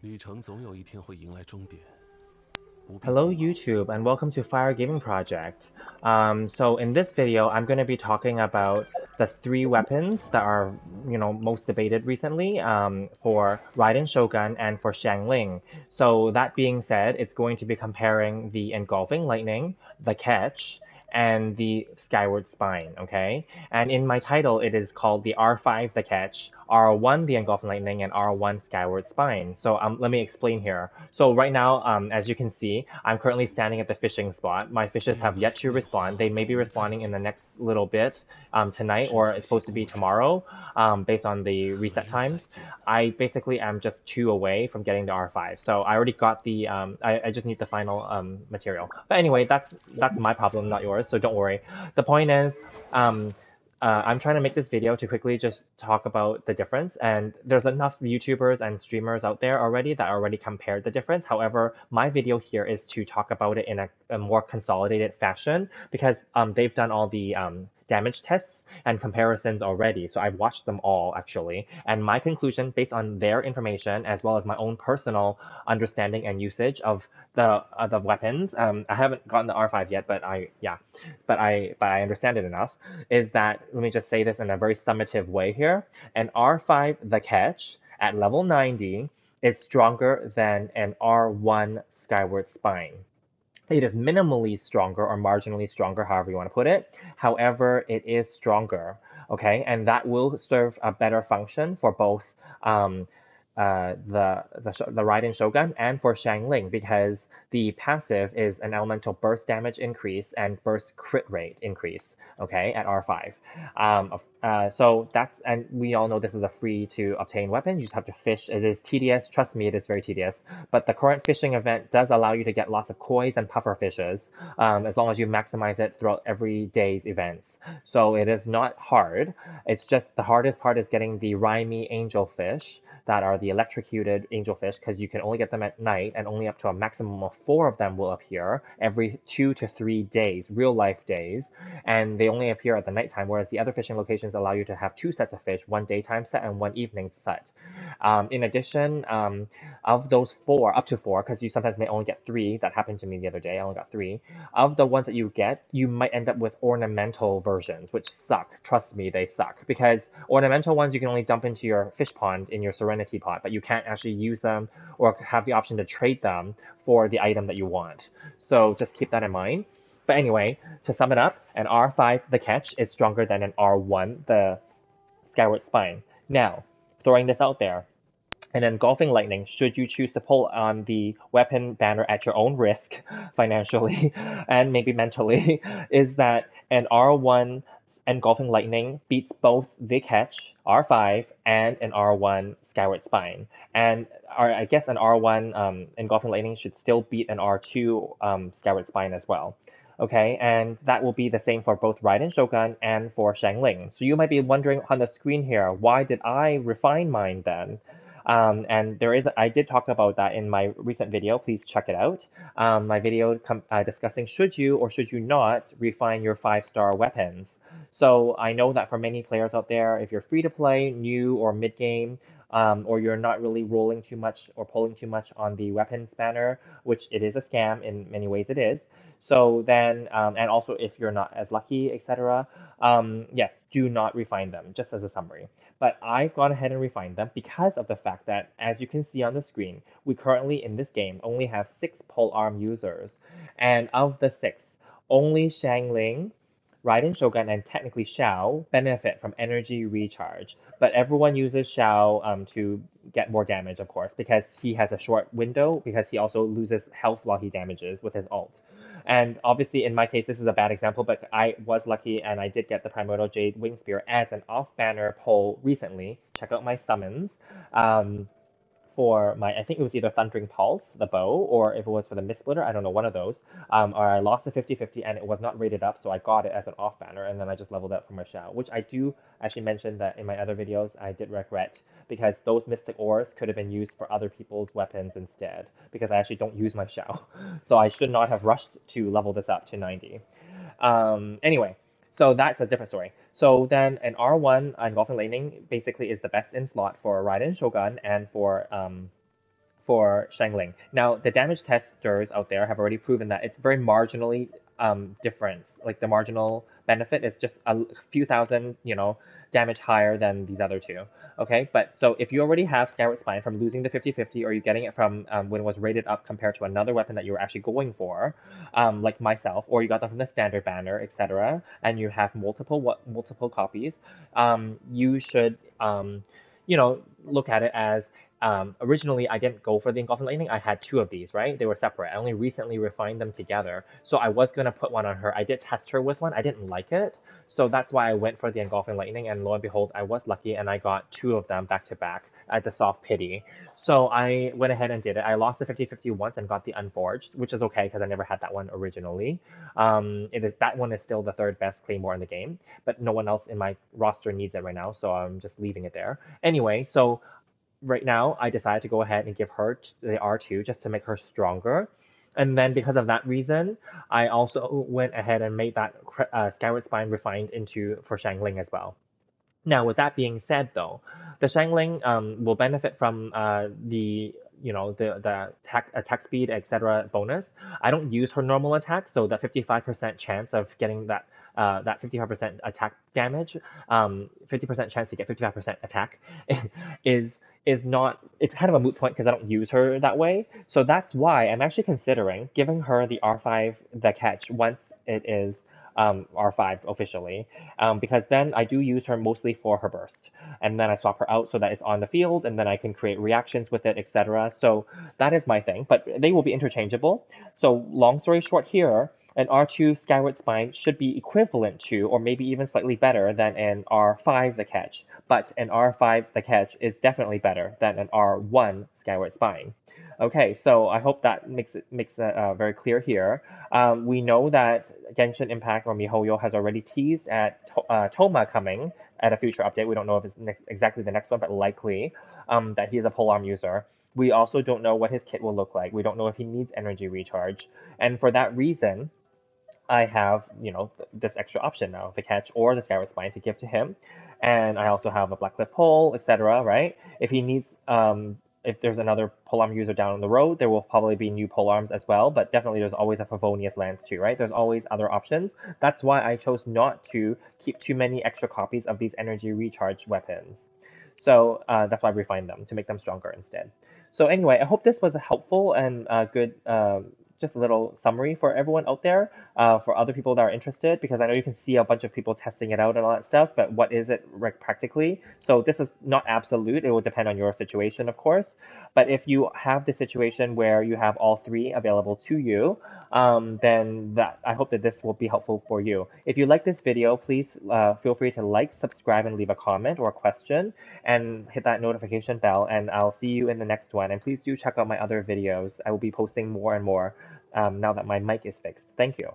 Hello YouTube and welcome to Fire Gaming Project. So in this video, I'm going to be talking about the three weapons that are, most debated recently for Raiden Shogun and for Xiangling. So that being said, it's going to be comparing the Engulfing Lightning, the Catch, and the Skyward Spine, okay? And in my title, it is called the R5, the Catch, R1, the Engulfing Lightning, and R1, Skyward Spine. So let me explain here. So right now, as you can see, I'm currently standing at the fishing spot. My fishes have yet to respond. They may be responding in the next little bit tonight, or it's supposed to be tomorrow, based on the reset times. I basically am just 2 away from getting the R5. So I already got the, I just need the final material. But anyway, that's my problem, not yours, so don't worry. The point is, I'm trying to make this video to quickly just talk about the difference, and there's enough YouTubers and streamers out there already that already compared the difference. However, my video here is to talk about it in a more consolidated fashion because they've done all the damage tests and comparisons already. So I've watched them all actually, and my conclusion based on their information as well as my own personal understanding and usage of the weapons. I haven't gotten the R5 yet, but I understand it enough. Is that, let me just say this in a very summative way here. An R5 the Catch at level 90 is stronger than an R1 Skyward Spine. It is minimally stronger or marginally stronger, however you want to put it. However, it is stronger, okay? And that will serve a better function for both the Raiden Shogun and for Xiangling, because the passive is an elemental burst damage increase and burst crit rate increase, okay, at R5. So that's, and we all know this is a free to obtain weapon. You just have to fish. It is tedious. Trust me, it is very tedious. But the current fishing event does allow you to get lots of kois and puffer fishes, as long as you maximize it throughout every day's events. So it is not hard. It's just the hardest part is getting the Raimi angelfish that are the electrocuted angelfish, because you can only get them at night and only up to a maximum of 4 of them will appear every 2 to 3 days, real life days, and they only appear at the nighttime, whereas the other fishing locations allow you to have 2 sets of fish, one daytime set and one evening set. In addition, of those 4, up to 4, because you sometimes may only get 3, that happened to me the other day, I only got 3, of the ones that you get, you might end up with ornamental versions, which suck. Trust me, they suck, because ornamental ones you can only dump into your fish pond in your Serenity pot, but you can't actually use them or have the option to trade them for the item that you want. So just keep that in mind. But anyway, to sum it up, an R5, the Catch, is stronger than an R1, the Skyward Spine. Now, throwing this out there, an Engulfing Lightning, should you choose to pull on the weapon banner at your own risk, financially and maybe mentally, is that an R1 Engulfing Lightning beats both the Catch, R5, and an R1 Skyward Spine. And I guess an R1 Engulfing Lightning should still beat an R2 Skyward Spine as well. Okay, and that will be the same for both Raiden Shogun and for Xiangling. So you might be wondering on the screen here, why did I refine mine then? And I did talk about that in my recent video. Please check it out. My video discussing should you or should you not refine your 5-star weapons. So I know that for many players out there, if you're free to play, new or mid game, or you're not really rolling too much or pulling too much on the weapons banner, which it is a scam in many ways it is. So then, and also if you're not as lucky, etc., yes, do not refine them, just as a summary. But I've gone ahead and refined them because of the fact that, as you can see on the screen, we currently in this game only have 6 polearm users. And of the 6, only Xiangling, Raiden Shogun, and technically Xiao benefit from energy recharge. But everyone uses Xiao to get more damage, of course, because he has a short window, because he also loses health while he damages with his ult. And obviously, in my case, this is a bad example, but I was lucky and I did get the Primordial Jade Wing Spear as an off-banner pull recently. Check out my summons. For my, I think it was either Thundering Pulse, the bow, or if it was for the Mist Splitter, I don't know, one of those. Or I lost the 50/50 and it was not rated up, so I got it as an off banner, and then I just leveled up for my Shao, which I do actually mention that in my other videos I did regret, because those Mystic Ores could have been used for other people's weapons instead, because I actually don't use my Shao. So I should not have rushed to level this up to 90. Anyway, so that's a different story. So then an R1 Engulfing Lightning basically is the best in slot for Raiden Shogun and for Xiangling. Now, the damage testers out there have already proven that it's very marginally different. Like the marginal benefit is just a few thousand, damage higher than these other two. Okay, but so if you already have Skyward Spine from losing the 50/50, or you're getting it from when it was rated up compared to another weapon that you were actually going for, like myself, or you got them from the standard banner, etc., and you have multiple copies, you should look at it as originally I didn't go for the Engulfing Lightning. I had two of these, right? They were separate. I only recently refined them together. So I was going to put one on her. I did test her with one. I didn't like it. So that's why I went for the Engulfing Lightning. And lo and behold, I was lucky and I got two of them back to back at the soft pity. So I went ahead and did it. I lost the 50/50 once and got the Unforged, which is okay because I never had that one originally. That one is still the third best Claymore in the game, but no one else in my roster needs it right now, so I'm just leaving it there. Anyway, so right now I decided to go ahead and give her the R2 just to make her stronger. And then because of that reason, I also went ahead and made that Skyward Spine refined into for Xiangling as well. Now, with that being said, though, the Xiangling will benefit from the attack speed, etc. bonus. I don't use her normal attack, so that 55% chance of getting that 55% attack damage, 50% chance to get 55% attack, is not. It's kind of a moot point because I don't use her that way. So that's why I'm actually considering giving her the R5 the catch once it is R5 officially, because then I do use her mostly for her burst, and then I swap her out so that it's on the field, and then I can create reactions with it, etc. So that is my thing, but they will be interchangeable. So long story short here, an R2 Skyward Spine should be equivalent to, or maybe even slightly better than an R5 the catch, but an R5 the catch is definitely better than an R1 Skyward Spine. Okay, so I hope that makes it very clear here. We know that Genshin Impact or MiHoYo has already teased at Toma coming at a future update. We don't know if it's exactly the next one, but likely that he is a polearm user. We also don't know what his kit will look like. We don't know if he needs energy recharge. And for that reason, I have, this extra option now, the catch or the Skyward Spine to give to him. And I also have a Blackcliff pole, etc., right? If he needs, if there's another polearm user down the road, there will probably be new polearms as well, but definitely there's always a Favonius Lance too, right? There's always other options. That's why I chose not to keep too many extra copies of these energy recharge weapons. So that's why I refined them, to make them stronger instead. So anyway, I hope this was a helpful and good just a little summary for everyone out there, for other people that are interested, because I know you can see a bunch of people testing it out and all that stuff, but what is it practically? So this is not absolute. It will depend on your situation, of course. But if you have the situation where you have all three available to you, then I hope that this will be helpful for you. If you like this video, please feel free to like, subscribe, and leave a comment or a question, and hit that notification bell, and I'll see you in the next one. And please do check out my other videos. I will be posting more and more now that my mic is fixed. Thank you.